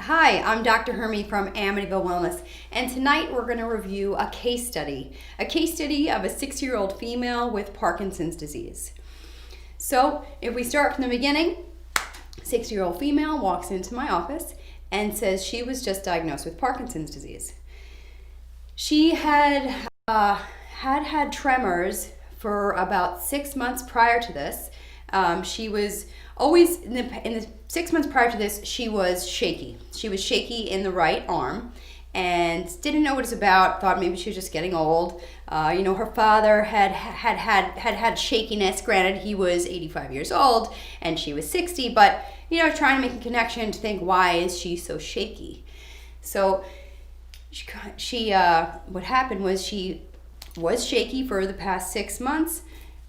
Hi, I'm Dr. Hurme from Amityville Wellness, and tonight we're going to review a case study of a 60-year-old female with Parkinson's disease. So, if we start from the beginning, 60-year-old female walks into my office and says she was just diagnosed with Parkinson's disease. She had tremors for about 6 months prior to this. She was always, in the 6 months prior to this, she was shaky. She was shaky in the right arm and didn't know what it was about, thought maybe she was just getting old. Her father had shakiness. Granted, he was 85 years old and she was 60, but, trying to make a connection to think, why is she so shaky? So what happened was she was shaky for the past 6 months.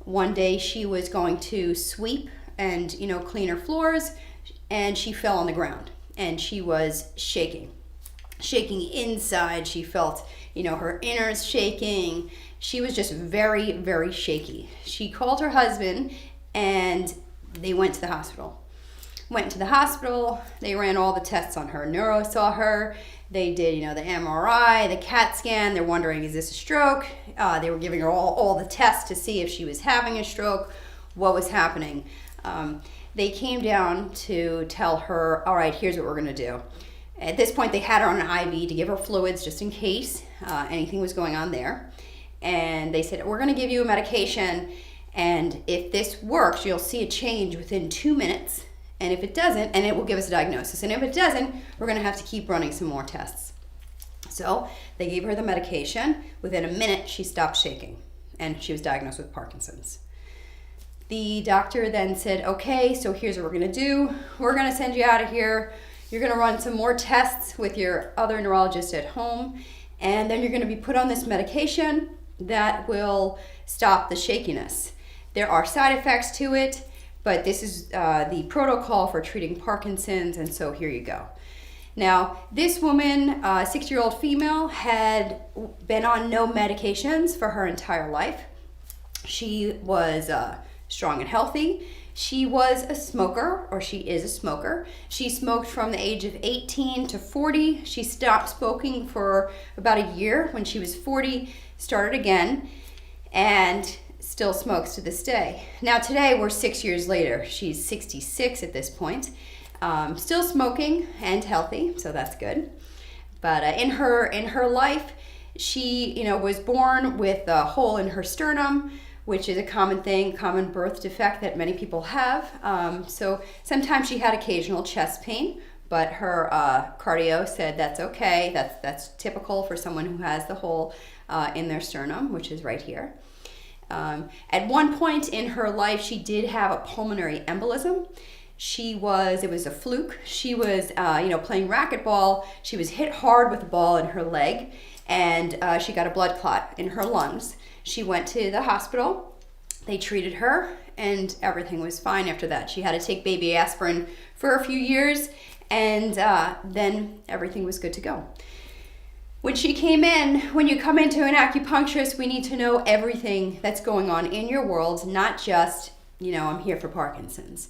One day she was going to sweep and clean her floors, and she fell on the ground and she was shaking inside. She felt her innards shaking. She was just very, very shaky. She called her husband and they went to the hospital. They ran all the tests on her. Neuro saw her. They did, the MRI, the CAT scan. They're wondering, is this a stroke? They were giving her all the tests to see if she was having a stroke, what was happening. They came down to tell her, all right, here's what we're going to do. At this point, they had her on an IV to give her fluids just in case anything was going on there. And they said, we're going to give you a medication, and if this works, you'll see a change within 2 minutes. And if it doesn't, and it will give us a diagnosis. And if it doesn't, we're going to have to keep running some more tests. So they gave her the medication. Within a minute, she stopped shaking, and she was diagnosed with Parkinson's. The doctor then said, okay, so here's what we're going to do. We're going to send you out of here. You're going to run some more tests with your other neurologist at home, and then you're going to be put on this medication that will stop the shakiness. There are side effects to it, but this is the protocol for treating Parkinson's, and so here you go. Now, this woman, 60-year-old female, had been on no medications for her entire life. She was strong and healthy. She was a smoker, or she is a smoker. She smoked from the age of 18 to 40. She stopped smoking for about a year. When she was 40, started again, and still smokes to this day. Now today, we're 6 years later. She's 66 at this point. Still smoking and healthy, so that's good. But in her life, she was born with a hole in her sternum, which is a common birth defect that many people have. So sometimes she had occasional chest pain, but her cardio said that's okay. That's typical for someone who has the hole in their sternum, which is right here. At one point in her life, she did have a pulmonary embolism. It was a fluke. She was, playing racquetball. She was hit hard with a ball in her leg, and she got a blood clot in her lungs. She went to the hospital. They treated her, and everything was fine after that. She had to take baby aspirin for a few years, and then everything was good to go. When you come into an acupuncturist, we need to know everything that's going on in your world, not just, I'm here for Parkinson's.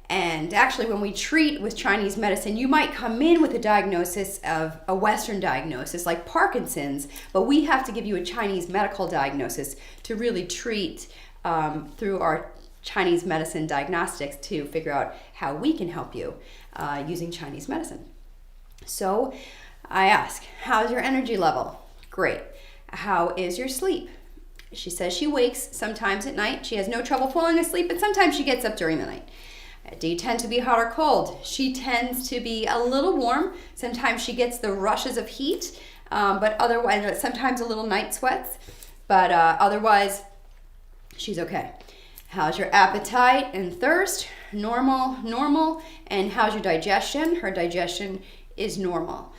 And actually, when we treat with Chinese medicine, you might come in with a diagnosis of a Western diagnosis like Parkinson's, but we have to give you a Chinese medical diagnosis to really treat through our Chinese medicine diagnostics to figure out how we can help you using Chinese medicine. So I ask, how's your energy level? Great. How is your sleep? She says she wakes sometimes at night. She has no trouble falling asleep, but sometimes she gets up during the night. Do you tend to be hot or cold? She tends to be a little warm. Sometimes she gets the rushes of heat, but otherwise, sometimes a little night sweats, but otherwise, she's okay. How's your appetite and thirst? Normal. And how's your digestion? Her digestion is normal.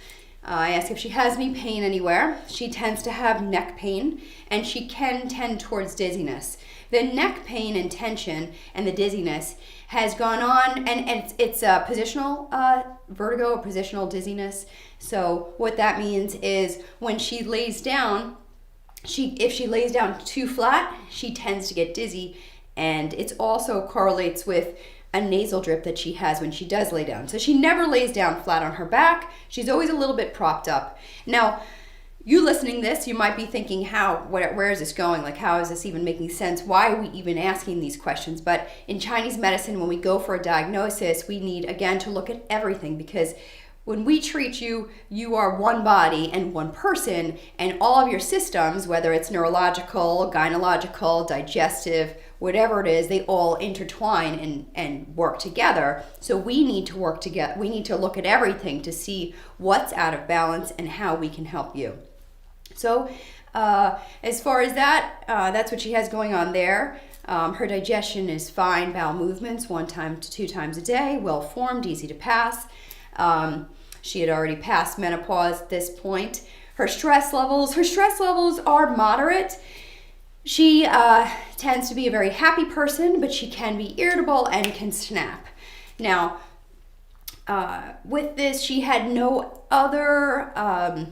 I ask if she has any pain anywhere. She tends to have neck pain, and she can tend towards dizziness. The neck pain and tension and the dizziness has gone on, and it's a positional vertigo, a positional dizziness. So what that means is when she lays down, if she lays down too flat, she tends to get dizzy, and it also correlates with a nasal drip that she has when she does lay down. So she never lays down flat on her back. She's always a little bit propped up. Now, you listening to this, you might be thinking, where is this going? Like, how is this even making sense? Why are we even asking these questions? But in Chinese medicine, when we go for a diagnosis, we need, again, to look at everything, because when we treat you, you are one body and one person, and all of your systems, whether it's neurological, gynecological, digestive, whatever it is, they all intertwine and work together. So we need to work together. We need to look at everything to see what's out of balance and how we can help you. So as far as that, that's what she has going on there. Her digestion is fine, bowel movements 1 to 2 times a day, well formed, easy to pass. She had already passed menopause at this point. Her stress levels are moderate. She tends to be a very happy person, but she can be irritable and can snap. Now, with this, she had no other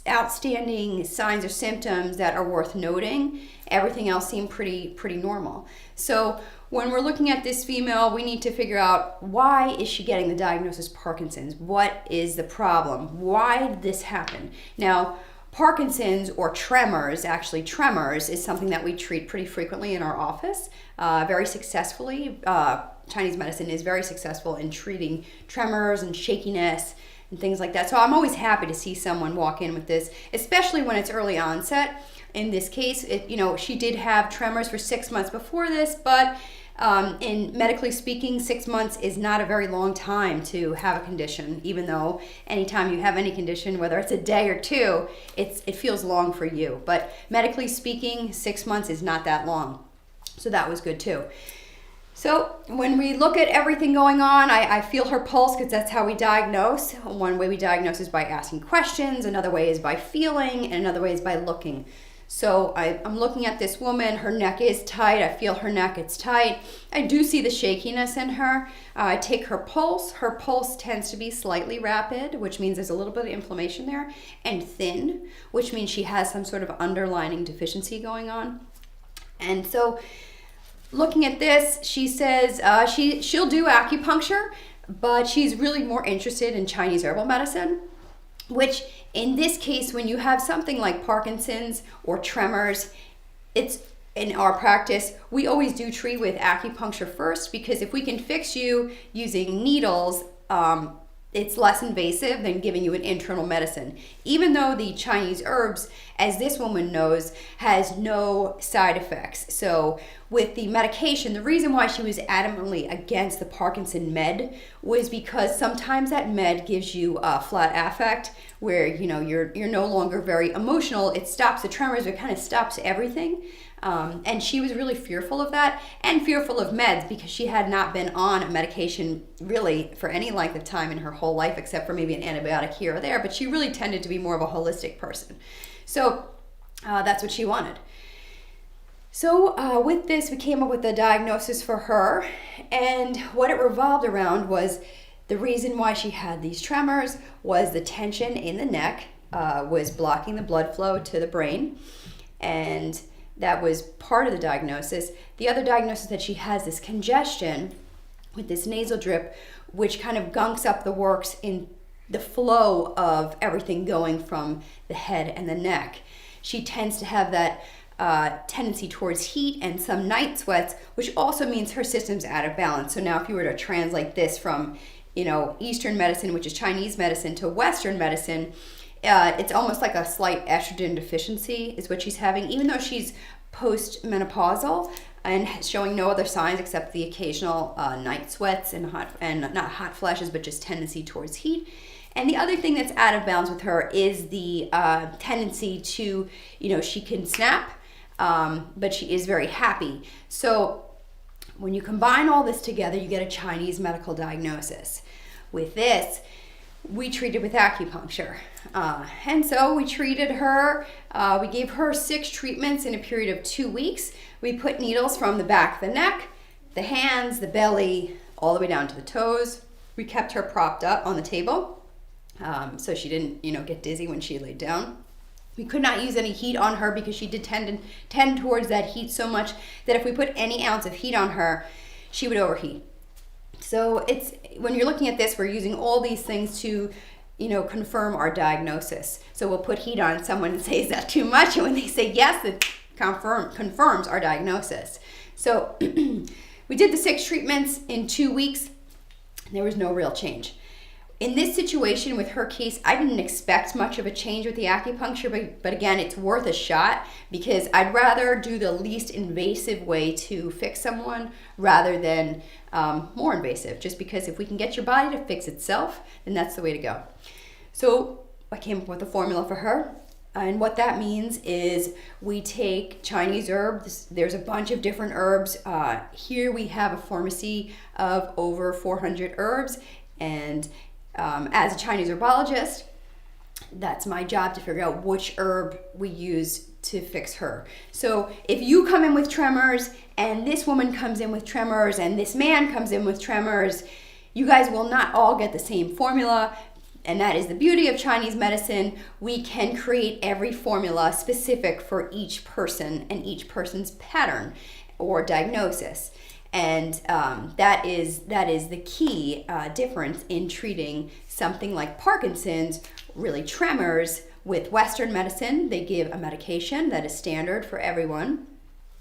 outstanding signs or symptoms that are worth noting. Everything else seemed pretty normal. So when we're looking at this female, we need to figure out, why is she getting the diagnosis Parkinson's? What is the problem? Why did this happen? Now, Parkinson's, or tremors, actually tremors, is something that we treat pretty frequently in our office, very successfully. Chinese medicine is very successful in treating tremors and shakiness and things like that. So I'm always happy to see someone walk in with this, especially when it's early onset. In this case, she did have tremors for 6 months before this, but in medically speaking, 6 months is not a very long time to have a condition, even though anytime you have any condition, whether it's a day or 2, it feels long for you. But medically speaking, 6 months is not that long. So that was good too. So when we look at everything going on, I feel her pulse, because that's how we diagnose. One way we diagnose is by asking questions, another way is by feeling, and another way is by looking. So I'm looking at this woman, her neck is tight, I feel her neck, it's tight. I do see the shakiness in her. I take her pulse tends to be slightly rapid, which means there's a little bit of inflammation there, and thin, which means she has some sort of underlying deficiency going on. And so looking at this, she says she'll do acupuncture, but she's really more interested in Chinese herbal medicine, which in this case, when you have something like Parkinson's or tremors, it's in our practice, we always do treat with acupuncture first, because if we can fix you using needles, it's less invasive than giving you an internal medicine. Even though the Chinese herbs, as this woman knows, has no side effects. So with the medication, the reason why she was adamantly against the Parkinson med was because sometimes that med gives you a flat affect, where you're no longer very emotional. It stops the tremors, it kind of stops everything. And she was really fearful of that, and fearful of meds, because she had not been on a medication really for any length of time in her whole life, except for maybe an antibiotic here or there, but she really tended to be more of a holistic person. So that's what she wanted. So with this, we came up with a diagnosis for her, and what it revolved around was the reason why she had these tremors was the tension in the neck was blocking the blood flow to the brain, and that was part of the diagnosis. The other diagnosis that she has is congestion with this nasal drip, which kind of gunks up the works in the flow of everything going from the head and the neck. She tends to have that tendency towards heat and some night sweats, which also means her system's out of balance. So now if you were to translate this from, Eastern medicine, which is Chinese medicine, to Western medicine, it's almost like a slight estrogen deficiency is what she's having, even though she's post-menopausal and showing no other signs except the occasional night sweats and not hot flashes, but just tendency towards heat. And the other thing that's out of balance with her is the tendency to, she can snap, but she is very happy. So when you combine all this together, you get a Chinese medical diagnosis. With this, we treated with acupuncture. And so we treated her, we gave her 6 treatments in a period of 2 weeks. We put needles from the back of the neck, the hands, the belly, all the way down to the toes. We kept her propped up on the table, so she didn't, get dizzy when she laid down. We could not use any heat on her because she did tend towards that heat so much that if we put any ounce of heat on her, she would overheat. So it's, when you're looking at this, we're using all these things to, confirm our diagnosis. So we'll put heat on someone and say, is that too much? And when they say yes, it confirms our diagnosis. So we did the 6 treatments in 2 weeks. There was no real change. In this situation with her case, I didn't expect much of a change with the acupuncture, but again, it's worth a shot because I'd rather do the least invasive way to fix someone rather than more invasive, just because if we can get your body to fix itself, then that's the way to go. So I came up with a formula for her. And what that means is we take Chinese herbs. There's a bunch of different herbs. Here we have a pharmacy of over 400 herbs, and as a Chinese herbologist, that's my job to figure out which herb we use to fix her. So if you come in with tremors, and this woman comes in with tremors, and this man comes in with tremors, you guys will not all get the same formula. And that is the beauty of Chinese medicine. We can create every formula specific for each person and each person's pattern or diagnosis. And that is the key difference in treating something like Parkinson's, really tremors. With Western medicine, they give a medication that is standard for everyone.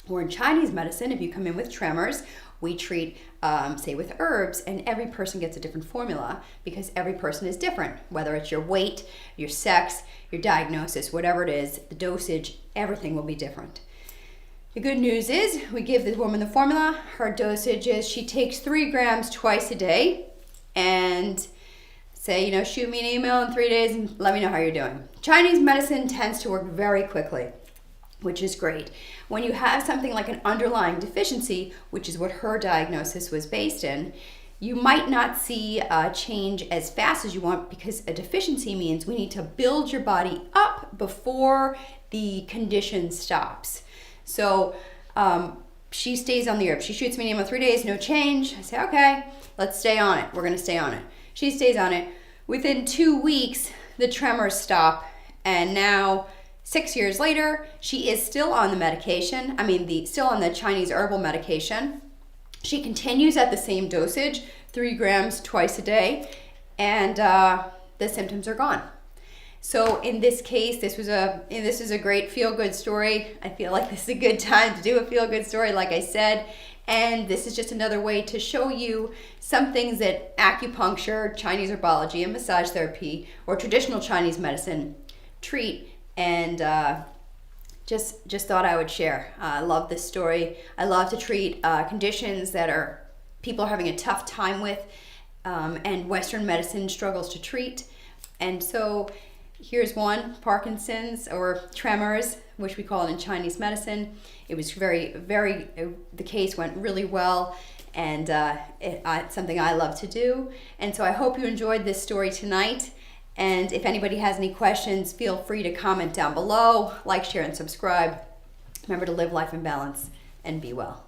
Or in Chinese medicine, if you come in with tremors, we treat, say, with herbs, and every person gets a different formula because every person is different. Whether it's your weight, your sex, your diagnosis, whatever it is, the dosage, everything will be different. The good news is we give this woman the formula. Her dosage is she takes 3 grams twice a day, and say, shoot me an email in 3 days and let me know how you're doing. Chinese medicine tends to work very quickly, which is great. When you have something like an underlying deficiency, which is what her diagnosis was based in, you might not see a change as fast as you want because a deficiency means we need to build your body up before the condition stops. So she stays on the herb. She shoots me an email 3 days, no change. I say, okay, let's stay on it. We're gonna stay on it. She stays on it. Within 2 weeks, the tremors stop, and now 6 years later, she is still on the medication. Still on the Chinese herbal medication. She continues at the same dosage, 3 grams twice a day, and the symptoms are gone. So in this case, this is a great feel-good story. I feel like this is a good time to do a feel-good story, like I said. And this is just another way to show you some things that acupuncture, Chinese herbology, and massage therapy, or traditional Chinese medicine treat. And just thought I would share. I love this story. I love to treat conditions that people are having a tough time with, and Western medicine struggles to treat. And so here's one, Parkinson's or tremors, which we call it in Chinese medicine. It was the case went really well, and it's something I love to do. And so I hope you enjoyed this story tonight. And if anybody has any questions, feel free to comment down below, like, share, and subscribe. Remember to live life in balance and be well.